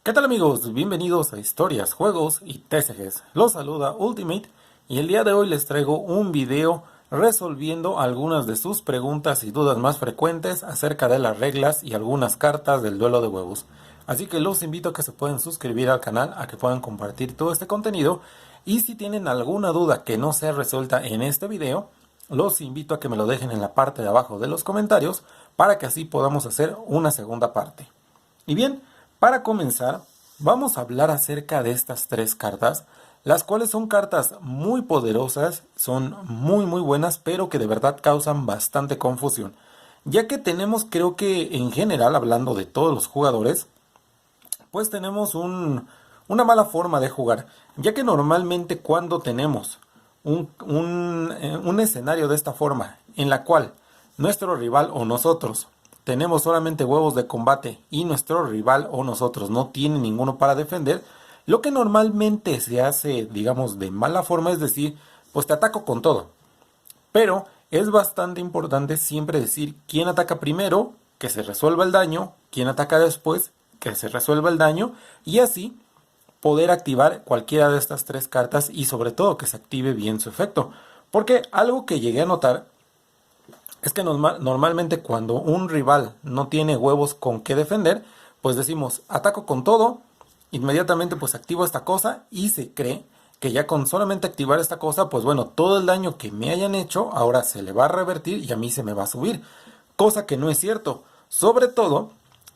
¿Qué tal amigos? Bienvenidos a Historias, Juegos y TCGs. Los saluda Ultimate y el día de hoy les traigo un video resolviendo algunas de sus preguntas y dudas más frecuentes acerca de las reglas y algunas cartas del duelo de huevos. Así que los invito a que se puedan suscribir al canal, a que puedan compartir todo este contenido y si tienen alguna duda que no sea resuelta en este video, los invito a que me lo dejen en la parte de abajo de los comentarios para que así podamos hacer una segunda parte. Y bien, para comenzar, vamos a hablar acerca de estas tres cartas, las cuales son cartas muy poderosas, son muy buenas, pero que de verdad causan bastante confusión, ya que tenemos, creo que en general, hablando de todos los jugadores, pues tenemos una mala forma de jugar, ya que normalmente cuando tenemos un escenario de esta forma, en la cual nuestro rival o nosotros tenemos solamente huevos de combate y nuestro rival o nosotros no tiene ninguno para defender, lo que normalmente se hace, digamos, de mala forma es decir, pues te ataco con todo. Pero es bastante importante siempre decir quién ataca primero, que se resuelva el daño, quién ataca después, que se resuelva el daño, y así poder activar cualquiera de estas tres cartas y sobre todo que se active bien su efecto. Porque algo que llegué a notar es que normalmente cuando un rival no tiene huevos con qué defender, pues decimos ataco con todo, inmediatamente pues activo esta cosa y se cree que ya con solamente activar esta cosa, pues bueno, todo el daño que me hayan hecho ahora se le va a revertir y a mí se me va a subir. Cosa que no es cierto. Sobre todo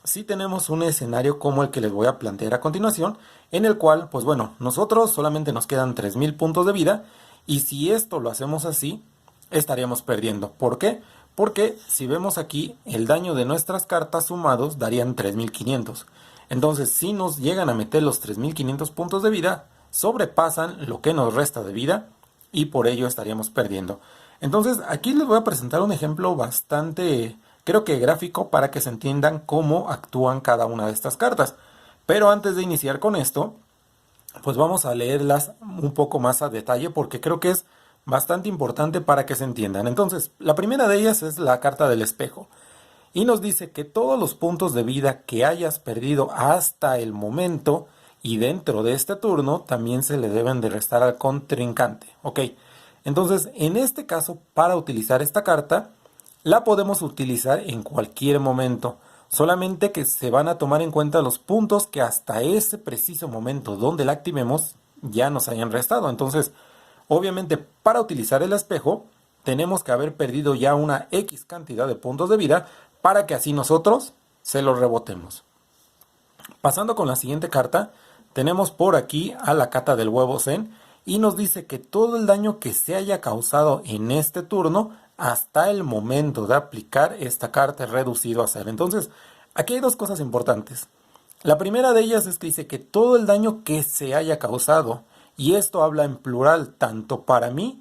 si tenemos un escenario como el que les voy a plantear a continuación, en el cual, pues bueno, nosotros solamente nos quedan 3000 puntos de vida y si esto lo hacemos así, estaríamos perdiendo. ¿Por qué? Porque si vemos aquí, el daño de nuestras cartas sumados darían 3500. Entonces, si nos llegan a meter los 3500 puntos de vida, sobrepasan lo que nos resta de vida y por ello estaríamos perdiendo. Entonces, aquí les voy a presentar un ejemplo bastante, creo que gráfico, para que se entiendan cómo actúan cada una de estas cartas. Pero antes de iniciar con esto, pues vamos a leerlas un poco más a detalle porque creo que es bastante importante para que se entiendan. Entonces, la primera de ellas es la carta del espejo. Y nos dice que todos los puntos de vida que hayas perdido hasta el momento y dentro de este turno también se le deben de restar al contrincante. Ok, entonces en este caso para utilizar esta carta la podemos utilizar en cualquier momento. Solamente que se van a tomar en cuenta los puntos que hasta ese preciso momento donde la activemos ya nos hayan restado. Entonces, obviamente para utilizar el espejo tenemos que haber perdido ya una X cantidad de puntos de vida para que así nosotros se los rebotemos. Pasando con la siguiente carta, tenemos por aquí a la cata del huevo Zen y nos dice que todo el daño que se haya causado en este turno hasta el momento de aplicar esta carta es reducido a cero. Entonces, aquí hay dos cosas importantes. La primera de ellas es que dice que todo el daño que se haya causado, y esto habla en plural tanto para mí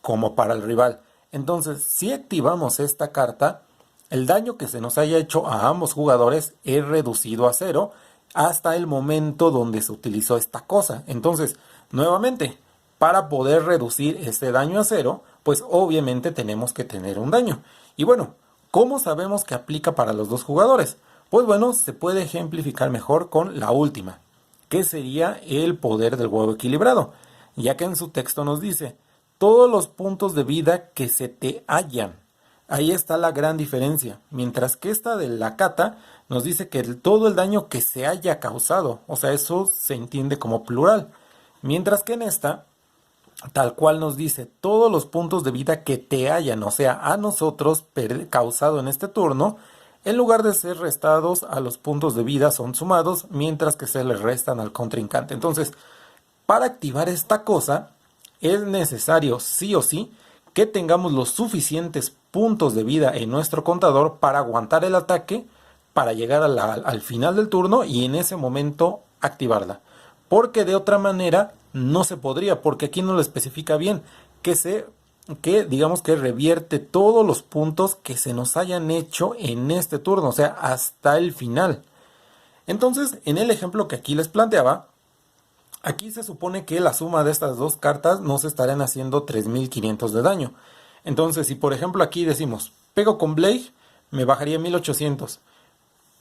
como para el rival. Entonces, si activamos esta carta, el daño que se nos haya hecho a ambos jugadores es reducido a cero hasta el momento donde se utilizó esta cosa. Entonces, nuevamente, para poder reducir este daño a cero, pues obviamente tenemos que tener un daño. Y bueno, ¿cómo sabemos que aplica para los dos jugadores? Pues bueno, se puede ejemplificar mejor con la última, que sería el poder del huevo equilibrado, ya que en su texto nos dice, todos los puntos de vida que se te hallan. Ahí está la gran diferencia. Mientras que esta de la cata nos dice que todo el daño que se haya causado. O sea, eso se entiende como plural. Mientras que en esta, tal cual nos dice todos los puntos de vida que te hayan, o sea, a nosotros causado en este turno, en lugar de ser restados a los puntos de vida son sumados, mientras que se les restan al contrincante. Entonces, para activar esta cosa, es necesario sí o sí que tengamos los suficientes puntos de vida en nuestro contador para aguantar el ataque, para llegar al final del turno y en ese momento activarla. Porque de otra manera no se podría, porque aquí no lo especifica bien, que digamos que revierte todos los puntos que se nos hayan hecho en este turno, o sea, hasta el final. Entonces, en el ejemplo que aquí les planteaba, aquí se supone que la suma de estas dos cartas nos estarían haciendo 3500 de daño. Entonces, si por ejemplo aquí decimos, pego con Blade, me bajaría 1800.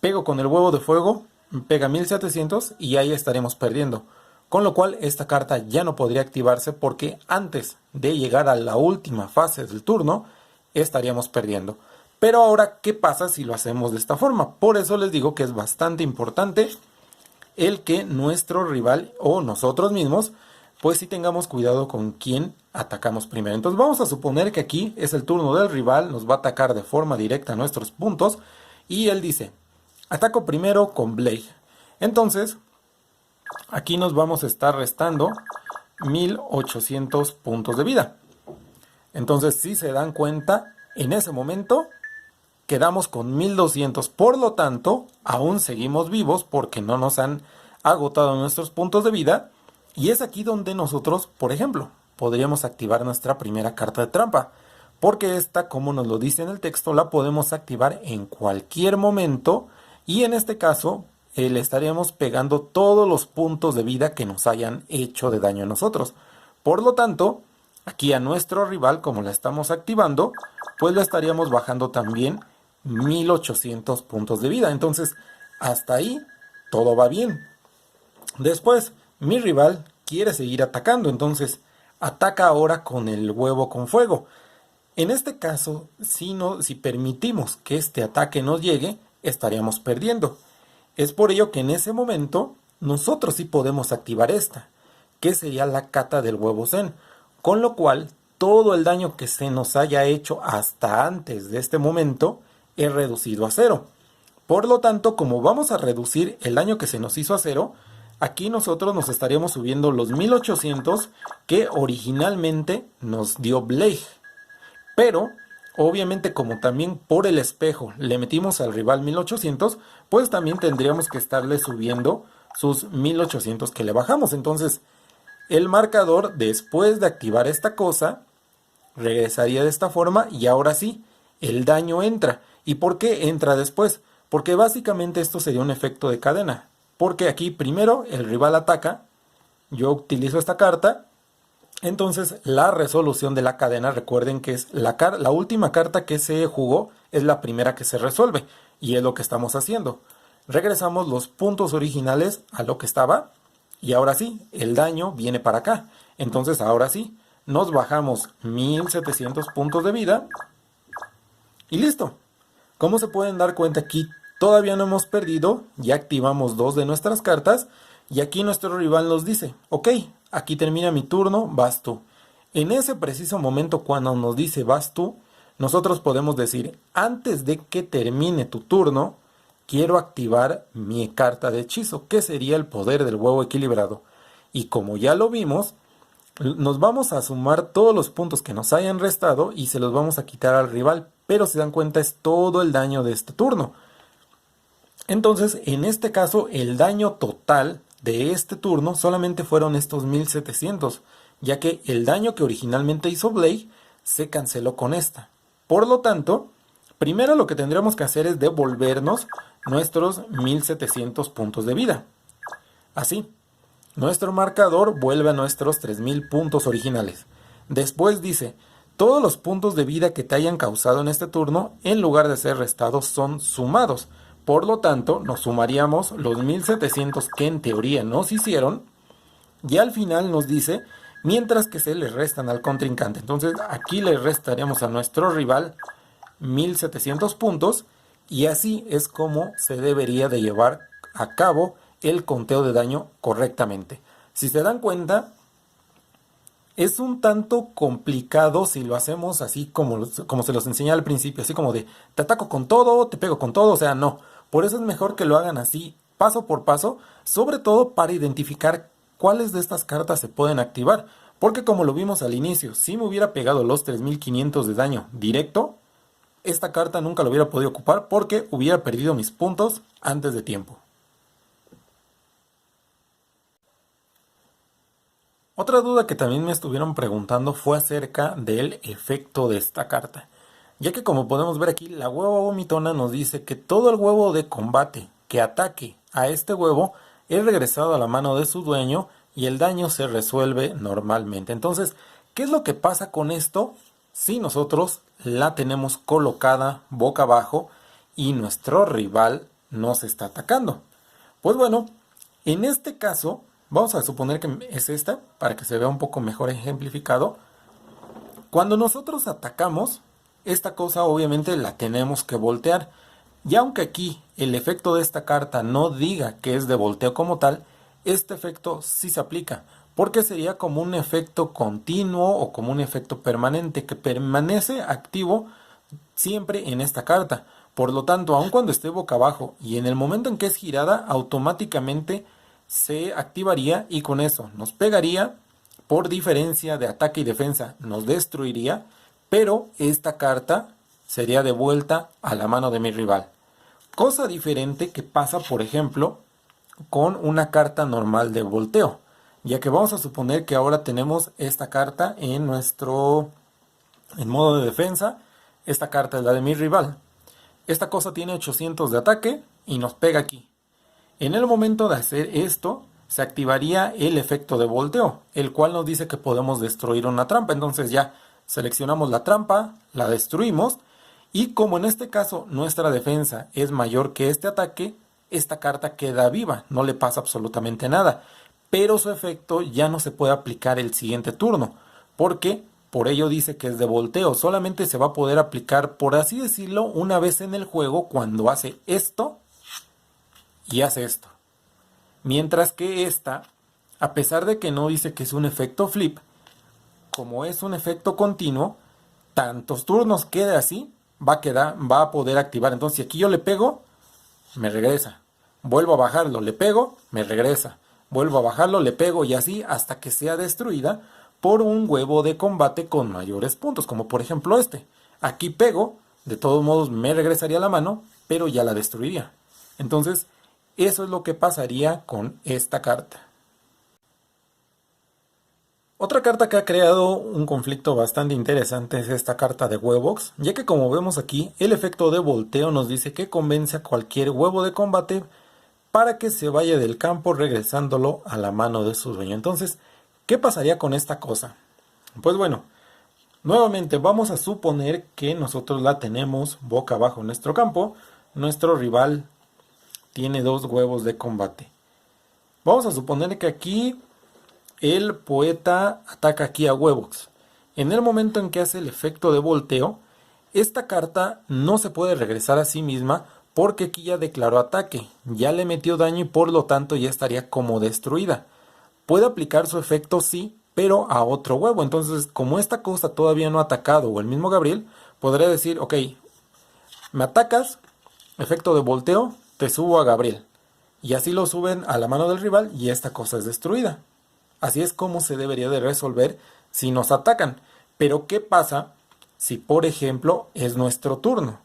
Pego con el huevo de fuego, me pega 1700 y ahí estaremos perdiendo. Con lo cual esta carta ya no podría activarse porque antes de llegar a la última fase del turno estaríamos perdiendo. Pero ahora, ¿qué pasa si lo hacemos de esta forma? Por eso les digo que es bastante importante el que nuestro rival o nosotros mismos, pues sí tengamos cuidado con quién atacamos primero. Entonces vamos a suponer que aquí es el turno del rival, nos va a atacar de forma directa a nuestros puntos y él dice, ataco primero con Blade. Entonces, aquí nos vamos a estar restando 1800 puntos de vida. Entonces, si se dan cuenta, en ese momento quedamos con 1200. Por lo tanto, aún seguimos vivos porque no nos han agotado nuestros puntos de vida. Y es aquí donde nosotros, por ejemplo, podríamos activar nuestra primera carta de trampa. Porque esta, como nos lo dice en el texto, la podemos activar en cualquier momento. Y en este caso, le estaríamos pegando todos los puntos de vida que nos hayan hecho de daño a nosotros. Por lo tanto, aquí a nuestro rival, como la estamos activando, pues le estaríamos bajando también 1800 puntos de vida. Entonces, hasta ahí todo va bien. Después, mi rival quiere seguir atacando, entonces ataca ahora con el huevo con fuego. En este caso, si permitimos que este ataque nos llegue, estaríamos perdiendo. Es por ello que en ese momento nosotros sí podemos activar esta, que sería la cata del huevo Zen, con lo cual todo el daño que se nos haya hecho hasta antes de este momento es reducido a cero. Por lo tanto, como vamos a reducir el daño que se nos hizo a cero, aquí nosotros nos estaríamos subiendo los 1800 que originalmente nos dio Blade. Pero, obviamente, como también por el espejo le metimos al rival 1800, pues también tendríamos que estarle subiendo sus 1800 que le bajamos. Entonces, el marcador, después de activar esta cosa, regresaría de esta forma y ahora sí, el daño entra. ¿Y por qué entra después? Porque básicamente esto sería un efecto de cadena. Porque aquí primero el rival ataca, yo utilizo esta carta, entonces la resolución de la cadena, recuerden que es la última carta que se jugó, es la primera que se resuelve. Y es lo que estamos haciendo. Regresamos los puntos originales a lo que estaba. Y ahora sí, el daño viene para acá. Entonces ahora sí, nos bajamos 1700 puntos de vida. Y listo. Como se pueden dar cuenta aquí, todavía no hemos perdido. Ya activamos dos de nuestras cartas. Y aquí nuestro rival nos dice, ok, aquí termina mi turno, vas tú. En ese preciso momento cuando nos dice vas tú, nosotros podemos decir, antes de que termine tu turno, quiero activar mi carta de hechizo, que sería el poder del huevo equilibrado. Y como ya lo vimos, nos vamos a sumar todos los puntos que nos hayan restado y se los vamos a quitar al rival. Pero si dan cuenta es todo el daño de este turno. Entonces, en este caso, el daño total de este turno solamente fueron estos 1700, ya que el daño que originalmente hizo Blade se canceló con esta. Por lo tanto, primero lo que tendríamos que hacer es devolvernos nuestros 1700 puntos de vida. Así, nuestro marcador vuelve a nuestros 3000 puntos originales. Después dice, todos los puntos de vida que te hayan causado en este turno, en lugar de ser restados, son sumados. Por lo tanto, nos sumaríamos los 1700 que en teoría nos hicieron. Y al final nos dice, mientras que se le restan al contrincante. Entonces aquí le restaríamos a nuestro rival 1700 puntos. Y así es como se debería de llevar a cabo el conteo de daño correctamente. Si se dan cuenta, es un tanto complicado si lo hacemos así como se los enseñé al principio, así como de te ataco con todo, te pego con todo, o sea, no. Por eso es mejor que lo hagan así, paso por paso, sobre todo para identificar cuáles de estas cartas se pueden activar. Porque como lo vimos al inicio, si me hubiera pegado los 3500 de daño directo, esta carta nunca lo hubiera podido ocupar porque hubiera perdido mis puntos antes de tiempo. Otra duda que también me estuvieron preguntando fue acerca del efecto de esta carta, ya que como podemos ver aquí, la hueva vomitona nos dice que todo el huevo de combate que ataque a este huevo es regresado a la mano de su dueño y el daño se resuelve normalmente. Entonces, ¿qué es lo que pasa con esto si nosotros la tenemos colocada boca abajo y nuestro rival nos está atacando. Pues bueno, en este caso, vamos a suponer que es esta, para que se vea un poco mejor ejemplificado. Cuando nosotros atacamos, esta cosa obviamente la tenemos que voltear. Y aunque aquí el efecto de esta carta no diga que es de volteo como tal, este efecto sí se aplica, porque sería como un efecto continuo o como un efecto permanente que permanece activo siempre en esta carta. Por lo tanto, aun cuando esté boca abajo y en el momento en que es girada, automáticamente se activaría y con eso nos pegaría, por diferencia de ataque y defensa, nos destruiría, pero esta carta sería devuelta a la mano de mi rival. Cosa diferente que pasa, por ejemplo, con una carta normal de volteo, ya que vamos a suponer que ahora tenemos esta carta en modo de defensa. Esta carta es la de mi rival. Esta cosa tiene 800 de ataque y nos pega aquí. En el momento de hacer esto, se activaría el efecto de volteo, el cual nos dice que podemos destruir una trampa. Entonces ya seleccionamos la trampa, la destruimos, y como en este caso nuestra defensa es mayor que este ataque, esta carta queda viva, no le pasa absolutamente nada. Pero su efecto ya no se puede aplicar el siguiente turno, porque por ello dice que es de volteo. Solamente se va a poder aplicar, por así decirlo, una vez en el juego cuando hace esto y hace esto. Mientras que esta, a pesar de que no dice que es un efecto flip, como es un efecto continuo, tantos turnos quede así, va a poder activar. Entonces, si aquí yo le pego, me regresa. Vuelvo a bajarlo, le pego, me regresa. Vuelvo a bajarlo, le pego y así hasta que sea destruida por un huevo de combate con mayores puntos, como por ejemplo este. Aquí pego, de todos modos me regresaría la mano, pero ya la destruiría. Entonces, eso es lo que pasaría con esta carta. Otra carta que ha creado un conflicto bastante interesante es esta carta de Huevox, ya que como vemos aquí, el efecto de volteo nos dice que convence a cualquier huevo de combate para que se vaya del campo regresándolo a la mano de su dueño. Entonces, ¿qué pasaría con esta cosa? Pues bueno, nuevamente vamos a suponer que nosotros la tenemos boca abajo en nuestro campo, nuestro rival tiene 2 huevos de combate. Vamos a suponer que aquí el poeta ataca aquí a Huevox. En el momento en que hace el efecto de volteo, esta carta no se puede regresar a sí misma porque aquí ya declaró ataque, ya le metió daño y por lo tanto ya estaría como destruida. Puede aplicar su efecto sí, pero a otro huevo. Entonces, como esta cosa todavía no ha atacado, o el mismo Gabriel, podría decir, ok, me atacas, efecto de volteo, te subo a Gabriel. Y así lo suben a la mano del rival y esta cosa es destruida. Así es como se debería de resolver si nos atacan. Pero ¿qué pasa si, por ejemplo, es nuestro turno?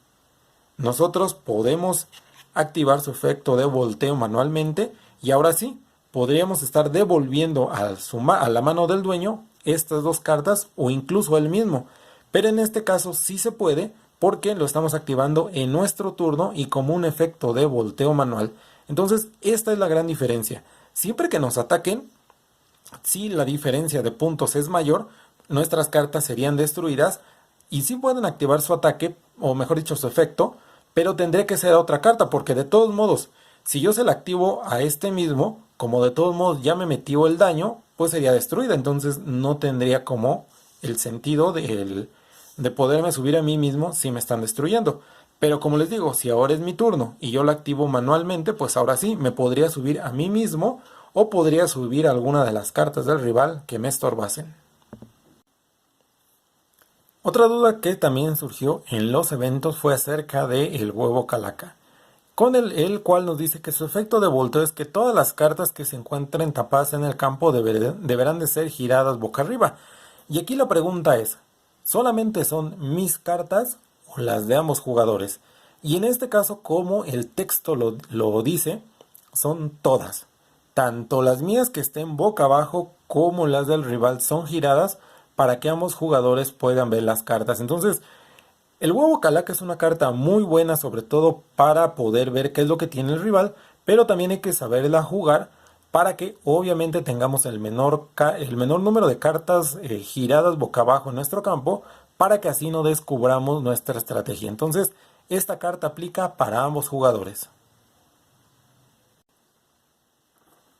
Nosotros podemos activar su efecto de volteo manualmente y ahora sí, podríamos estar devolviendo a la mano del dueño estas 2 cartas o incluso él mismo. Pero en este caso sí se puede porque lo estamos activando en nuestro turno y como un efecto de volteo manual. Entonces, esta es la gran diferencia. Siempre que nos ataquen, si la diferencia de puntos es mayor, nuestras cartas serían destruidas y sí pueden activar su ataque, o mejor dicho su efecto, pero tendría que ser a otra carta, porque de todos modos, si yo se la activo a este mismo, como de todos modos ya me metió el daño, pues sería destruida, entonces no tendría como el sentido de poderme subir a mí mismo si me están destruyendo. Pero como les digo, si ahora es mi turno y yo la activo manualmente, pues ahora sí, me podría subir a mí mismo o podría subir alguna de las cartas del rival que me estorbasen. Otra duda que también surgió en los eventos fue acerca del huevo calaca, con el cual nos dice que su efecto de volteo es que todas las cartas que se encuentren tapadas en el campo deberán de ser giradas boca arriba. Y aquí la pregunta es, ¿solamente son mis cartas o las de ambos jugadores? Y en este caso, como el texto lo dice, son todas. Tanto las mías que estén boca abajo como las del rival son giradas para que ambos jugadores puedan ver las cartas. Entonces, el huevo calaca es una carta muy buena, sobre todo para poder ver qué es lo que tiene el rival, pero también hay que saberla jugar para que obviamente tengamos el menor número de cartas giradas boca abajo en nuestro campo, para que así no descubramos nuestra estrategia. Entonces, esta carta aplica para ambos jugadores.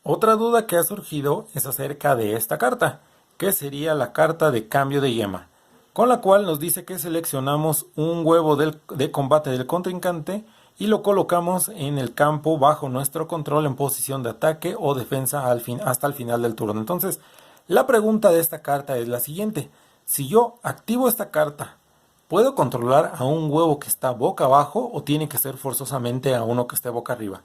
Otra duda que ha surgido es acerca de esta carta, que sería la carta de cambio de yema, con la cual nos dice que seleccionamos un huevo de combate del contrincante y lo colocamos en el campo bajo nuestro control en posición de ataque o defensa hasta el final del turno. Entonces, la pregunta de esta carta es la siguiente: si yo activo esta carta, ¿puedo controlar a un huevo que está boca abajo o tiene que ser forzosamente a uno que esté boca arriba?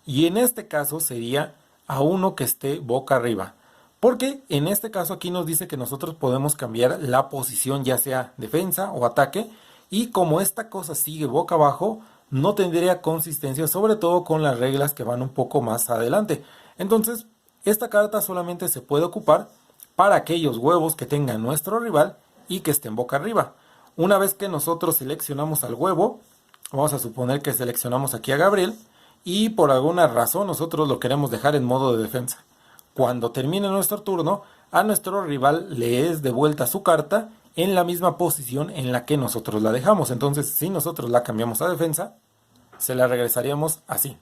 Y en este caso sería a uno que esté boca arriba. Porque en este caso aquí nos dice que nosotros podemos cambiar la posición, ya sea defensa o ataque. Y como esta cosa sigue boca abajo, no tendría consistencia, sobre todo con las reglas que van un poco más adelante. Entonces, esta carta solamente se puede ocupar para aquellos huevos que tenga nuestro rival y que estén boca arriba. Una vez que nosotros seleccionamos al huevo, vamos a suponer que seleccionamos aquí a Gabriel, y por alguna razón nosotros lo queremos dejar en modo de defensa. Cuando termine nuestro turno, a nuestro rival le es devuelta su carta en la misma posición en la que nosotros la dejamos. Entonces, si nosotros la cambiamos a defensa, se la regresaríamos así.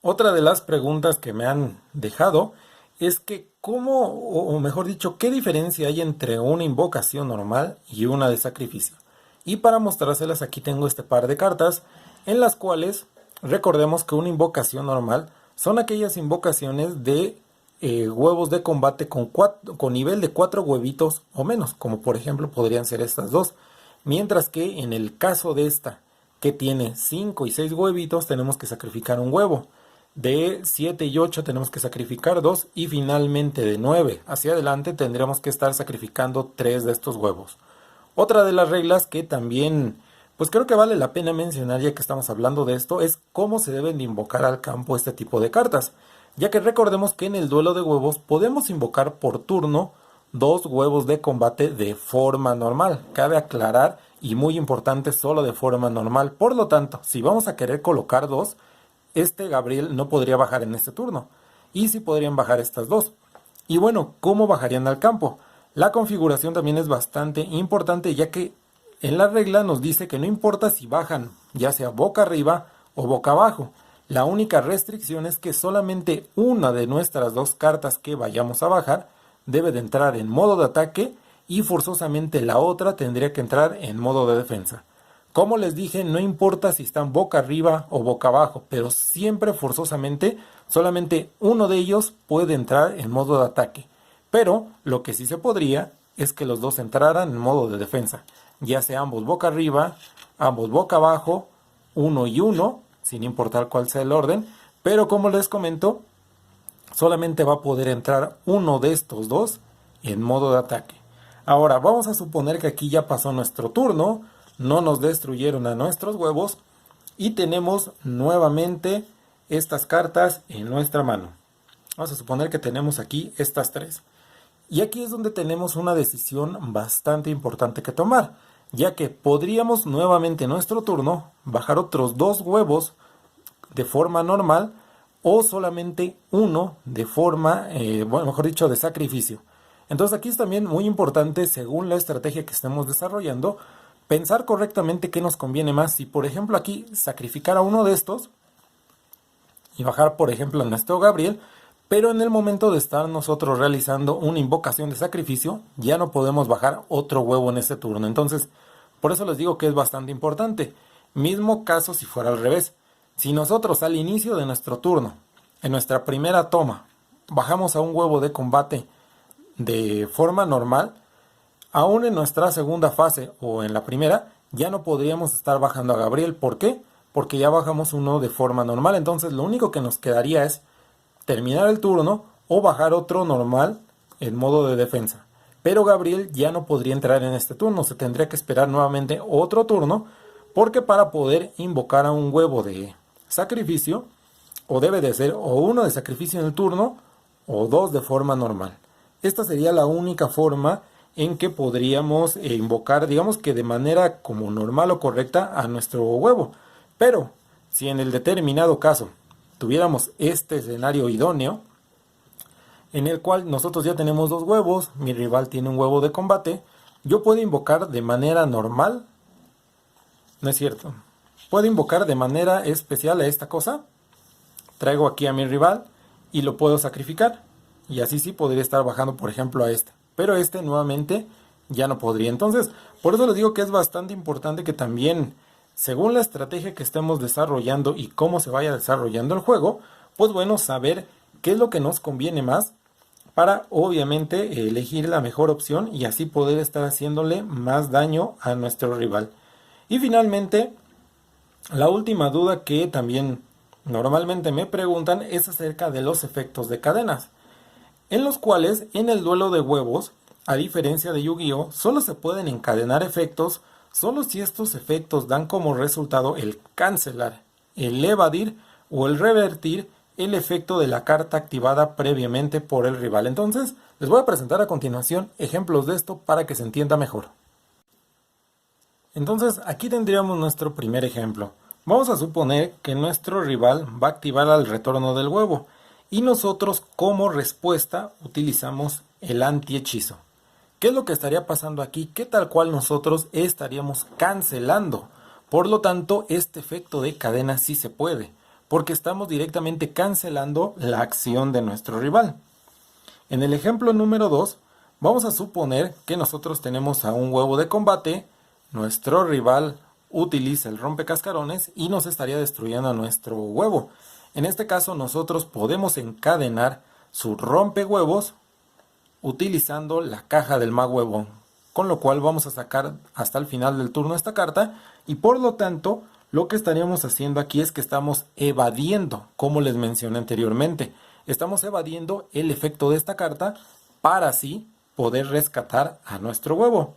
Otra de las preguntas que me han dejado es que cómo, o mejor dicho, qué diferencia hay entre una invocación normal y una de sacrificio. Y para mostrárselas aquí tengo este par de cartas en las cuales recordemos que una invocación normal son aquellas invocaciones de huevos de combate con nivel de 4 huevitos o menos, como por ejemplo podrían ser estas dos. Mientras que en el caso de esta, que tiene 5 y 6 huevitos, tenemos que sacrificar un huevo. De 7 y 8 tenemos que sacrificar 2 y finalmente de 9 hacia adelante tendremos que estar sacrificando 3 de estos huevos. Otra de las reglas que también, pues creo que vale la pena mencionar ya que estamos hablando de esto, es cómo se deben de invocar al campo este tipo de cartas. Ya que recordemos que en el duelo de huevos podemos invocar por turno 2 huevos de combate de forma normal. Cabe aclarar, y muy importante, solo de forma normal. Por lo tanto, si vamos a querer colocar 2, este Gabriel no podría bajar en este turno. Y sí podrían bajar estas 2. Y bueno, ¿cómo bajarían al campo? La configuración también es bastante importante, ya que en la regla nos dice que no importa si bajan ya sea boca arriba o boca abajo. La única restricción es que solamente una de nuestras 2 cartas que vayamos a bajar debe de entrar en modo de ataque y forzosamente la otra tendría que entrar en modo de defensa. Como les dije, no importa si están boca arriba o boca abajo, pero siempre forzosamente solamente uno de ellos puede entrar en modo de ataque. Pero lo que sí se podría es que los dos entraran en modo de defensa, ya sea ambos boca arriba, ambos boca abajo, uno y uno, sin importar cuál sea el orden, pero como les comento, solamente va a poder entrar uno de estos dos en modo de ataque. Ahora, vamos a suponer que aquí ya pasó nuestro turno, no nos destruyeron a nuestros huevos y tenemos nuevamente estas cartas en nuestra mano. Vamos a suponer que tenemos aquí estas 3. Y aquí es donde tenemos una decisión bastante importante que tomar, ya que podríamos nuevamente en nuestro turno bajar otros 2 huevos de forma normal o solamente uno de forma, bueno, mejor dicho, de sacrificio. Entonces aquí es también muy importante, según la estrategia que estemos desarrollando, pensar correctamente qué nos conviene más. Si por ejemplo aquí sacrificar a uno de estos y bajar por ejemplo a nuestro Gabriel, pero en el momento de estar nosotros realizando una invocación de sacrificio, ya no podemos bajar otro huevo en este turno. Entonces, por eso les digo que es bastante importante. Mismo caso si fuera al revés. Si nosotros al inicio de nuestro turno, en nuestra primera toma, bajamos a un huevo de combate de forma normal, aún en nuestra segunda fase o en la primera, ya no podríamos estar bajando a Gabriel. ¿Por qué? Porque ya bajamos uno de forma normal. Entonces, lo único que nos quedaría es terminar el turno o bajar otro normal en modo de defensa. Pero Gabriel ya no podría entrar en este turno, se tendría que esperar nuevamente otro turno, porque para poder invocar a un huevo de sacrificio, o debe de ser o uno de sacrificio en el turno, o 2 de forma normal. Esta sería la única forma en que podríamos invocar, digamos que de manera como normal o correcta, a nuestro huevo. Pero si en el determinado caso tuviéramos este escenario idóneo, en el cual nosotros ya tenemos 2 huevos, mi rival tiene un huevo de combate, yo puedo invocar de manera normal No es cierto. Puedo invocar de manera especial a esta cosa. Traigo aquí a mi rival y lo puedo sacrificar. Y así sí podría estar bajando, por ejemplo, a este. Pero este nuevamente ya no podría. Entonces, por eso les digo que es bastante importante que también, según la estrategia que estemos desarrollando y cómo se vaya desarrollando el juego, pues bueno, saber qué es lo que nos conviene más para obviamente elegir la mejor opción y así poder estar haciéndole más daño a nuestro rival. Y finalmente, la última duda que también normalmente me preguntan es acerca de los efectos de cadenas, en los cuales en el duelo de huevos, a diferencia de Yu-Gi-Oh, solo se pueden encadenar efectos solo si estos efectos dan como resultado el cancelar, el evadir o el revertir el efecto de la carta activada previamente por el rival. Entonces, les voy a presentar a continuación ejemplos de esto para que se entienda mejor. Entonces, aquí tendríamos nuestro primer ejemplo. Vamos a suponer que nuestro rival va a activar al retorno del huevo y nosotros como respuesta utilizamos el anti-hechizo. ¿Qué es lo que estaría pasando aquí? Que tal cual nosotros estaríamos cancelando. Por lo tanto, este efecto de cadena sí se puede, porque estamos directamente cancelando la acción de nuestro rival. En el ejemplo número 2, vamos a suponer que nosotros tenemos a un huevo de combate, nuestro rival utiliza el rompecascarones y nos estaría destruyendo a nuestro huevo. En este caso nosotros podemos encadenar su rompehuevos utilizando la caja del Maghuevón, con lo cual vamos a sacar hasta el final del turno esta carta y por lo tanto lo que estaríamos haciendo aquí es que estamos evadiendo, como les mencioné anteriormente, estamos evadiendo el efecto de esta carta para así poder rescatar a nuestro huevo.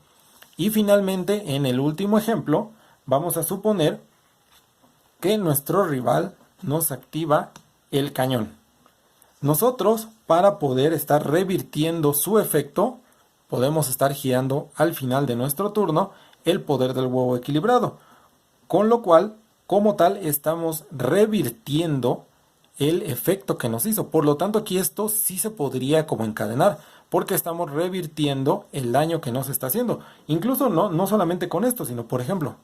Y finalmente, en el último ejemplo, vamos a suponer que nuestro rival nos activa el cañón. Nosotros, para poder estar revirtiendo su efecto, podemos estar girando al final de nuestro turno el poder del huevo equilibrado. Con lo cual, como tal, estamos revirtiendo el efecto que nos hizo. Por lo tanto, aquí esto sí se podría como encadenar, porque estamos revirtiendo el daño que nos está haciendo. Incluso no solamente con esto, sino por ejemplo,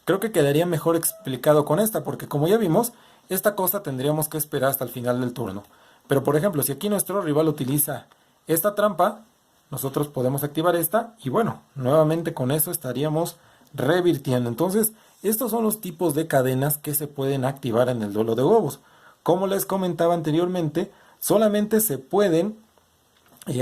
creo que quedaría mejor explicado con esta, porque como ya vimos, esta cosa tendríamos que esperar hasta el final del turno. Pero por ejemplo, si aquí nuestro rival utiliza esta trampa, nosotros podemos activar esta y bueno, nuevamente con eso estaríamos revirtiendo. Entonces, estos son los tipos de cadenas que se pueden activar en el duelo de huevos. Como les comentaba anteriormente, solamente se pueden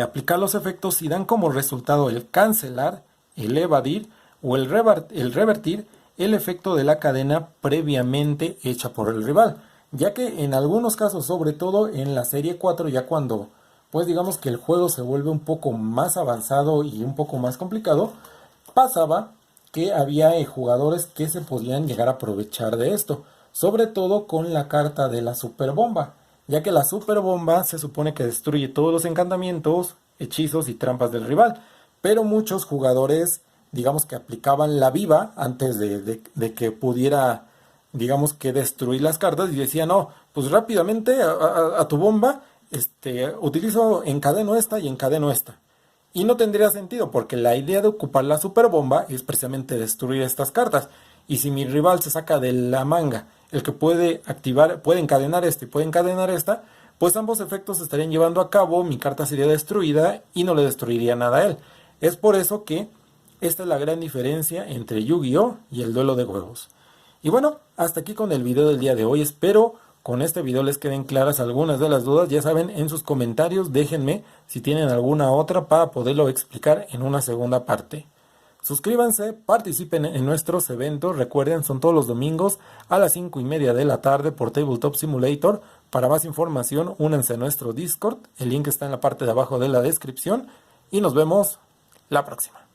aplicar los efectos si dan como resultado el cancelar, el evadir o el revertir el efecto de la cadena previamente hecha por el rival. Ya que en algunos casos, sobre todo en la serie 4, ya cuando pues digamos que el juego se vuelve un poco más avanzado y un poco más complicado, pasaba que había jugadores que se podían llegar a aprovechar de esto, sobre todo con la carta de la superbomba, ya que la superbomba se supone que destruye todos los encantamientos, hechizos y trampas del rival, pero muchos jugadores digamos que aplicaban la viva antes de que pudiera digamos que destruir las cartas y decía no, pues rápidamente a tu bomba encadeno esta y encadeno esta. Y no tendría sentido porque la idea de ocupar la superbomba es precisamente destruir estas cartas. Y si mi rival se saca de la manga el que puede activar, puede encadenar esta y puede encadenar esta, pues ambos efectos se estarían llevando a cabo, mi carta sería destruida y no le destruiría nada a él. Es por eso que esta es la gran diferencia entre Yu-Gi-Oh! Y el duelo de huevos. Y bueno, hasta aquí con el video del día de hoy. Espero con este video les queden claras algunas de las dudas. Ya saben, en sus comentarios déjenme si tienen alguna otra para poderlo explicar en una segunda parte. Suscríbanse, participen en nuestros eventos. Recuerden, son todos los domingos a las 5:30 de la tarde por Tabletop Simulator. Para más información, únanse a nuestro Discord. El link está en la parte de abajo de la descripción. Y nos vemos la próxima.